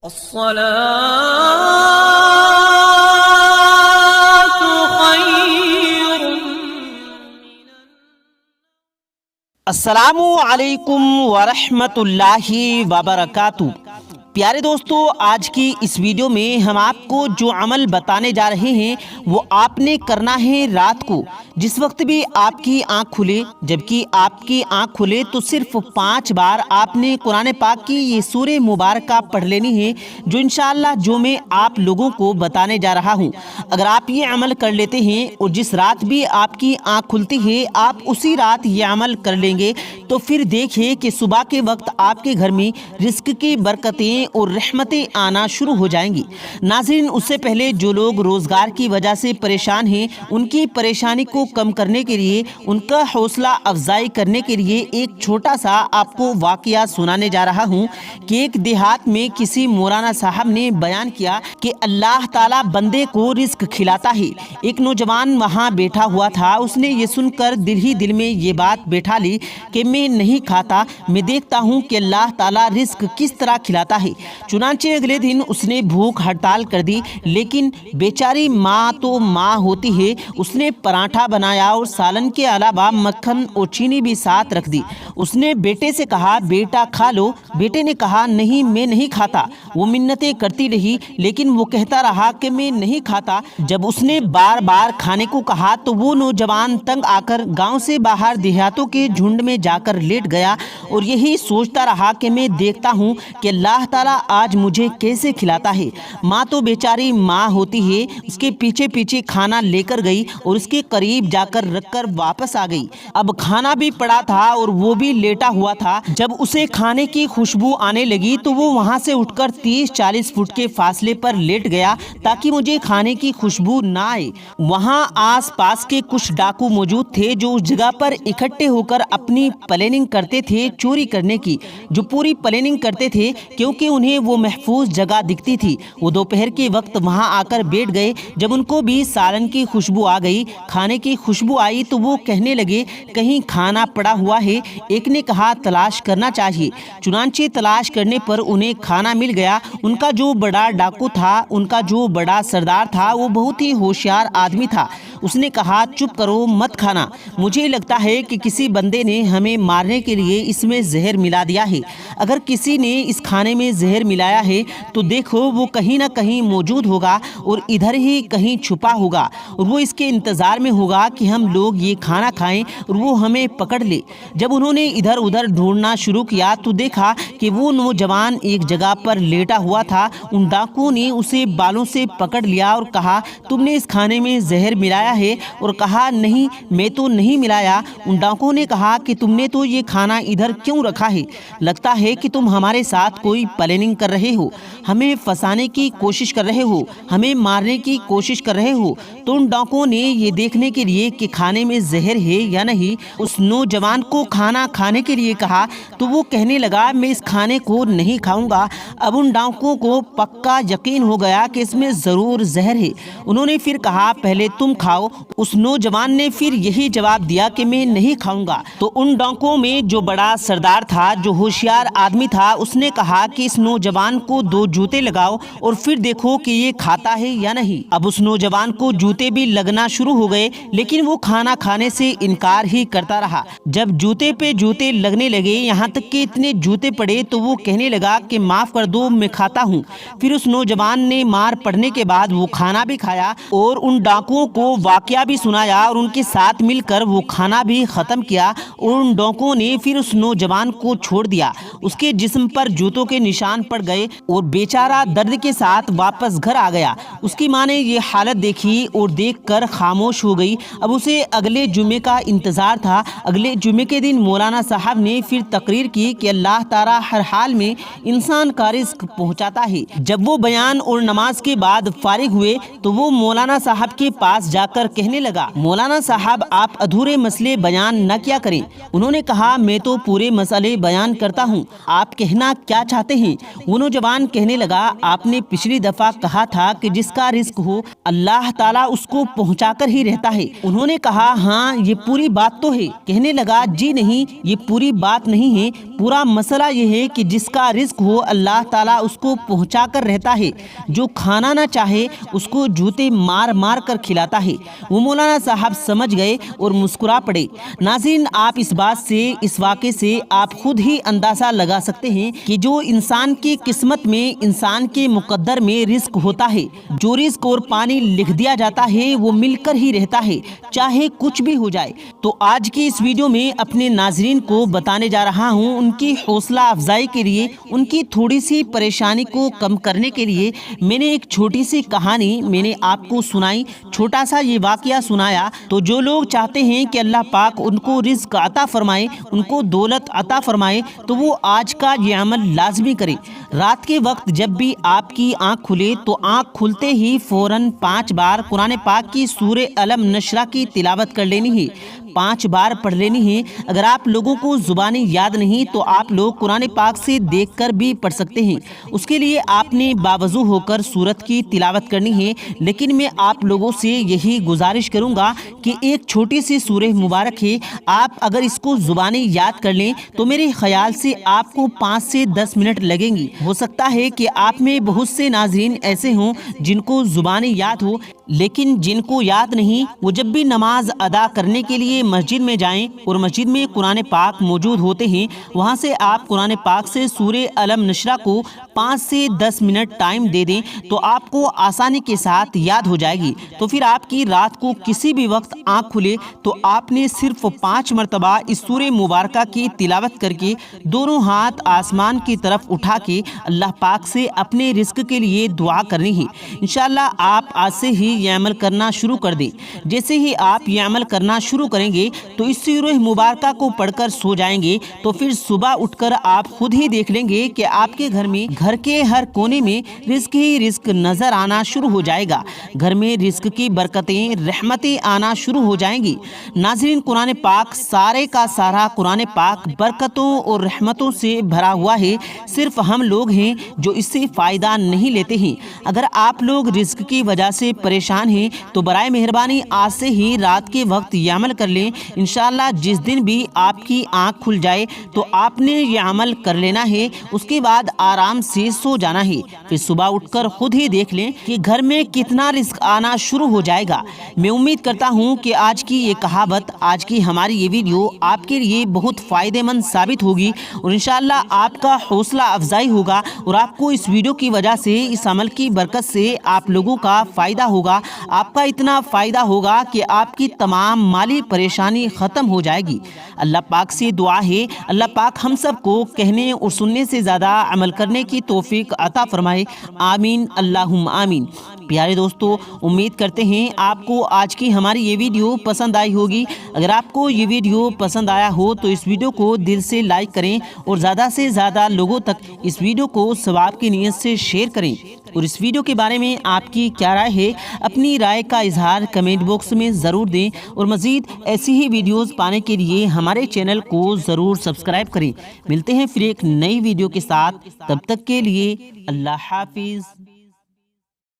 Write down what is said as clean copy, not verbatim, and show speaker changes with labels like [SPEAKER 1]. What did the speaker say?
[SPEAKER 1] الصلاة خير
[SPEAKER 2] السلام علیکم ورحمۃ اللہ وبرکاتہ۔ پیارے دوستو، آج کی اس ویڈیو میں ہم آپ کو جو عمل بتانے جا رہے ہیں وہ آپ نے کرنا ہے رات کو، جس وقت بھی آپ کی آنکھ کھلے۔ جبکہ آپ کی آنکھ کھلے تو صرف 5 بار آپ نے قرآن پاک کی یہ سورہ مبارکہ پڑھ لینی ہے، جو انشاءاللہ جو میں آپ لوگوں کو بتانے جا رہا ہوں۔ اگر آپ یہ عمل کر لیتے ہیں اور جس رات بھی آپ کی آنکھ کھلتی ہے آپ اسی رات یہ عمل کر لیں گے، تو پھر دیکھیں کہ صبح کے وقت آپ کے گھر میں رزق کی برکتیں اور رحمتیں آنا شروع ہو جائیں گی۔ ناظرین، اس سے پہلے جو لوگ روزگار کی وجہ سے پریشان ہیں، ان کی پریشانی کو کم کرنے کے لیے، ان کا حوصلہ افزائی کرنے کے لیے ایک چھوٹا سا آپ کو واقعہ سنانے جا رہا ہوں کہ ایک دیہات میں کسی مولانا صاحب نے بیان کیا کہ اللہ تعالیٰ بندے کو رزق کھلاتا ہے۔ ایک نوجوان وہاں بیٹھا ہوا تھا، اس نے یہ سن کر دل ہی دل میں یہ بات بیٹھا لی کہ میں نہیں کھاتا، میں دیکھتا ہوں کہ اللہ تعالیٰ رزق کس طرح کھلاتا ہے۔ چنانچہ اگلے دن اس نے بھوک ہڑتال کر دی، لیکن بیچاری ماں تو ماں ہوتی ہے، اس نے پراٹھا بنایا اور سالن کے علاوہ مکھن اور چینی بھی ساتھ رکھ دی۔ اس نے بیٹے سے کہا، بیٹا کھا لو۔ بیٹے نے کہا، نہیں میں نہیں کھاتا۔ وہ منتیں کرتی رہی، لیکن وہ کہتا رہا کہ میں نہیں کھاتا۔ جب اس نے بار بار کھانے کو کہا تو وہ نوجوان تنگ آ کر گاؤں سے باہر دیہاتوں کے جھنڈ میں جا کر لیٹ گیا اور یہی سوچتا رہا کہ میں دیکھتا ہوں کہ اللہ تعالیٰ آج مجھے کیسے کھلاتا ہے۔ ماں تو بیچاری ماں ہوتی ہے، اس کے پیچھے پیچھے کھانا لے کر گئی اور اس کے قریب جا کر رکھ کر واپس آ گئی۔ اب کھانا بھی پڑا تھا اور وہ بھی لیٹا ہوا تھا۔ جب اسے کھانے کی خوشبو آنے لگی تو وہ وہاں سے اٹھ کر 30-40 فٹ کے فاصلے پر لیٹ گیا تاکہ مجھے کھانے کی خوشبو نہ آئے۔ وہاں آس پاس کے کچھ ڈاکو موجود تھے جو اس جگہ پر اکٹھے ہو کر اپنی پلاننگ کرتے تھے چوری کرنے کی، جو پوری پلاننگ کرتے تھے کیونکہ انہیں وہ محفوظ جگہ دکھتی تھی۔ وہ دوپہر کے وقت وہاں آ کر بیٹھ گئے۔ جب ان کو بھی سالن کی خوشبو آ گئی، کھانے کی خوشبو آئی تو وہ کہنے لگے، کہیں کھانا پڑا ہوا ہے؟ ایک نے کہا، تلاش کرنا چاہیے۔ چنانچہ تلاش کرنے پر انہیں کھانا مل گیا۔ ان کا جو بڑا ڈاکو تھا، ان کا جو بڑا سردار تھا، وہ بہت ہی ہوشیار آدمی تھا۔ اس نے کہا، چپ کرو، مت کھانا، مجھے لگتا ہے کہ کسی بندے نے ہمیں مارنے کے لیے اس میں زہر ملا دیا ہے۔ اگر کسی نے اس کھانے میں زہر ملایا ہے تو دیکھو وہ کہیں نہ کہیں موجود ہوگا اور ادھر ہی کہیں چھپا ہوگا، اور وہ اس کے انتظار میں ہوگا کہ ہم لوگ یہ کھانا کھائیں اور وہ ہمیں پکڑ لے۔ جب انہوں نے ادھر ادھر ڈھونڈنا شروع کیا تو دیکھا کہ وہ نوجوان ایک جگہ پر لیٹا ہوا تھا۔ ان ڈاکوؤں نے اسے بالوں سے پکڑ لیا اور کہا، تم نے اس کھانے میں زہر ملایا ہے؟ اور کہا، نہیں میں تو نہیں ملایا۔ ان ڈاکوؤں نے کہا کہ تم نے تو یہ کھانا ادھر کیوں رکھا ہے؟ لگتا ہے کہ تم ہمارے ساتھ کوئی پلاننگ کر رہے ہو، ہمیں پھنسانے کی کوشش کر رہے ہو، ہمیں مارنے کی کوشش کر رہے ہو۔ تو ان ڈاکوؤں نے یہ دیکھنے کے لیے کہ کھانے میں زہر ہے یا نہیں اس نوجوان کو کھانا کھانے کے لیے کہا، تو وہ کہنے لگا، میں اس کھانے کو نہیں کھاؤں گا۔ اب ان ڈاکوؤں کو پکا یقین ہو گیا کہ اس میں ضرور زہر ہے۔ انہوں نے پھر کہا، پہلے تم کھاؤ۔ اس نوجوان نے پھر یہی جواب دیا کہ میں نہیں کھاؤں گا۔ تو ان ڈاکوؤں میں جو بڑا سردار تھا، جو ہوشیار آدمی تھا، اس نے کہا کہ اس نوجوان کو 2 جوتے لگاؤ اور پھر دیکھو کہ یہ کھاتا ہے یا نہیں۔ اب اس نوجوان کو جوتے بھی لگنا شروع ہو گئے، لیکن وہ کھانا کھانے سے انکار ہی کرتا رہا۔ جب جوتے پہ جوتے لگنے لگے، یہاں تک کہ اتنے جوتے پڑے تو وہ کہنے لگا کہ معاف کر دو، میں کھاتا ہوں۔ پھر اس نوجوان نے مار پڑنے کے بعد وہ کھانا بھی کھایا اور ان ڈاکوؤں کو واقعہ بھی سنایا اور ان کے ساتھ مل کر وہ کھانا بھی ختم کیا، اور ان ڈاکوؤں نے پھر اس نوجوان کو چھوڑ دیا۔ اس کے جسم پر جوتوں کے نشان پڑ گئے اور بیچارہ درد کے ساتھ واپس گھر آ گیا۔ اس کی ماں نے یہ حالت دیکھی اور دیکھ کر خاموش ہو گئی۔ اب اسے اگلے جمعے کا انتظار تھا۔ اگلے جمعے کے دن مولانا صاحب نے پھر تقریر کی کہ اللہ تعالیٰ ہر حال میں انسان کا رزق پہنچاتا ہے۔ جب وہ بیان اور نماز کے بعد فارغ ہوئے تو وہ مولانا صاحب کے پاس جا کر کہنے لگا مولانا صاحب آپ ادھورے مسئلے بیان نہ کیا کریں۔ انہوں نے کہا میں تو پورے مسئلے بیان کرتا ہوں، آپ کہنا کیا چاہتے ہیں؟ وہ نوجوان کہنے لگا آپ نے پچھلی دفعہ کہا تھا کہ جس کا رزق ہو اللہ تعالیٰ اس کو پہنچا کر ہی رہتا ہے۔ انہوں نے کہا ہاں یہ پوری بات تو ہے۔ کہنے لگا جی نہیں، یہ پوری بات نہیں ہے، پورا مسئلہ یہ ہے کہ جس کا رزق ہو اللہ تعالیٰ اس کو پہنچا کر رہتا ہے، جو کھانا نہ چاہے اس کو جوتے مار مار کر کھلاتا ہے۔ وہ مولانا صاحب سمجھ گئے اور مسکرا پڑے۔ ناظرین، آپ اس بات سے، اس واقعے سے آپ خود ہی اندازہ لگا سکتے ہیں کہ جو انسان کی قسمت میں، انسان کے مقدر میں رزق ہوتا ہے، جو رزق اور پانی لکھ دیا جاتا ہے وہ مل کر ہی رہتا ہے، چاہے کچھ بھی ہو جائے۔ تو آج کی اس ویڈیو میں اپنے ناظرین کو بتانے جا رہا ہوں، ان کی حوصلہ افزائی کے لیے، ان کی تھوڑی سی پریشانی کو کم کرنے کے لیے میں نے ایک چھوٹی سی کہانی میں نے آپ کو سنائی، چھوٹا سا یہ واقعہ سنایا۔ تو جو لوگ چاہتے ہیں کہ اللہ پاک ان کو رزق عطا فرمائے، ان کو دولت عطا فرمائے، تو وہ آج کا یہ عمل لازمی کریں۔ رات کے وقت جب بھی آپ کی آنکھ کھلے تو آنکھ کھلتے ہی فوراً 5 بار قرآن پاک کی سورہ الم نشرہ کی تلاوت کر لینی ہے، 5 بار پڑھ لینی ہے۔ اگر آپ لوگوں کو زبانی یاد نہیں تو آپ لوگ قرآن پاک سے دیکھ کر بھی پڑھ سکتے ہیں۔ اس کے لیے آپ نے باوضو ہو کر سورت کی تلاوت کرنی ہے، لیکن میں آپ لوگوں سے یہی گزارش کروں گا کہ ایک چھوٹی سی سورہ مبارک ہے، آپ اگر اس کو زبانی یاد کر لیں تو میرے خیال سے آپ کو 5 سے 10 منٹ لگیں گی۔ ہو سکتا ہے کہ آپ میں بہت سے ناظرین ایسے ہوں جن کو زبانی یاد ہو، لیکن جن کو یاد نہیں وہ جب بھی نماز ادا کرنے کے لیے مسجد میں جائیں اور مسجد میں قرآن پاک موجود ہوتے ہیں، وہاں سے آپ قرآن پاک سے سورہ الم نشرہ کو 5 سے 10 منٹ ٹائم دے دیں تو آپ کو آسانی کے ساتھ یاد ہو جائے گی۔ تو پھر آپ کی رات کو کسی بھی وقت آنکھ کھلے تو آپ نے صرف 5 مرتبہ اس سورہ مبارکہ کی تلاوت کر کے دونوں ہاتھ آسمان کی طرف اٹھا کے اللہ پاک سے اپنے رزق کے لیے دعا کرنی ہے۔ انشاءاللہ آپ آج سے ہی یہ عمل کرنا شروع کر دیں۔ جیسے ہی آپ یہ عمل کرنا شروع کریں گے تو اس سورہ مبارکہ کو پڑھ کر سو جائیں گے تو پھر صبح اٹھ کر آپ خود ہی دیکھ لیں گے کہ آپ کے گھر میں، گھر کے ہر کونے میں رزق ہی رزق نظر آنا شروع ہو جائے گا۔ گھر میں رزق کی برکتیں، رحمتیں آنا شروع ہو جائیں گی۔ ناظرین، قرآن پاک سارے کا سارا قرآن پاک برکتوں اور رحمتوں سے بھرا ہوا ہے، صرف ہم لوگ ہیں جو اس سے فائدہ نہیں لیتے ہیں۔ اگر آپ لوگ رزق کی وجہ سے پریشان ہیں تو برائے مہربانی آج سے ہی رات کے وقت یہ عمل کر لیں۔ انشاءاللہ جس دن بھی آپ کی آنکھ کھل جائے تو آپ نے یہ عمل کر لینا ہے، اس کے بعد آرام سے سو جانا ہے۔ پھر صبح اٹھ کر خود ہی دیکھ لیں کہ گھر میں کتنا رزق آنا شروع ہو جائے گا۔ میں امید کرتا ہوں کہ آج کی یہ کہاوت، آج کی ہماری یہ ویڈیو آپ کے لیے بہت فائدہ مند ثابت ہوگی اور انشاءاللہ آپ کا حوصلہ افزائی ہوگا اور آپ کو اس ویڈیو کی وجہ سے، اس عمل کی برکت سے آپ لوگوں کا فائدہ ہوگا۔ آپ کا اتنا فائدہ ہوگا کہ آپ کی تمام مالی پریشانی ختم ہو جائے گی۔ اللہ پاک سے دعا ہے اللہ پاک ہم سب کو کہنے اور سننے سے زیادہ عمل کرنے کی توفیق عطا فرمائے، آمین اللہم آمین۔ پیارے دوستو، امید کرتے ہیں آپ کو آج کی ہماری یہ ویڈیو پسند آئی ہوگی۔ اگر آپ کو یہ ویڈیو پسند آیا ہو تو اس ویڈیو کو دل سے لائک کریں اور زیادہ سے زیادہ لوگوں تک اس ویڈیو کو ثواب کی نیت سے شیئر کریں۔ اور اس ویڈیو کے بارے میں آپ کی کیا رائے ہے، اپنی رائے کا اظہار کمنٹ باکس میں ضرور دیں اور مزید ایسی ہی ویڈیوز پانے کے لیے ہمارے چینل کو ضرور سبسکرائب کریں۔ ملتے ہیں پھر ایک نئی ویڈیو کے ساتھ، تب تک کے لیے اللہ حافظ۔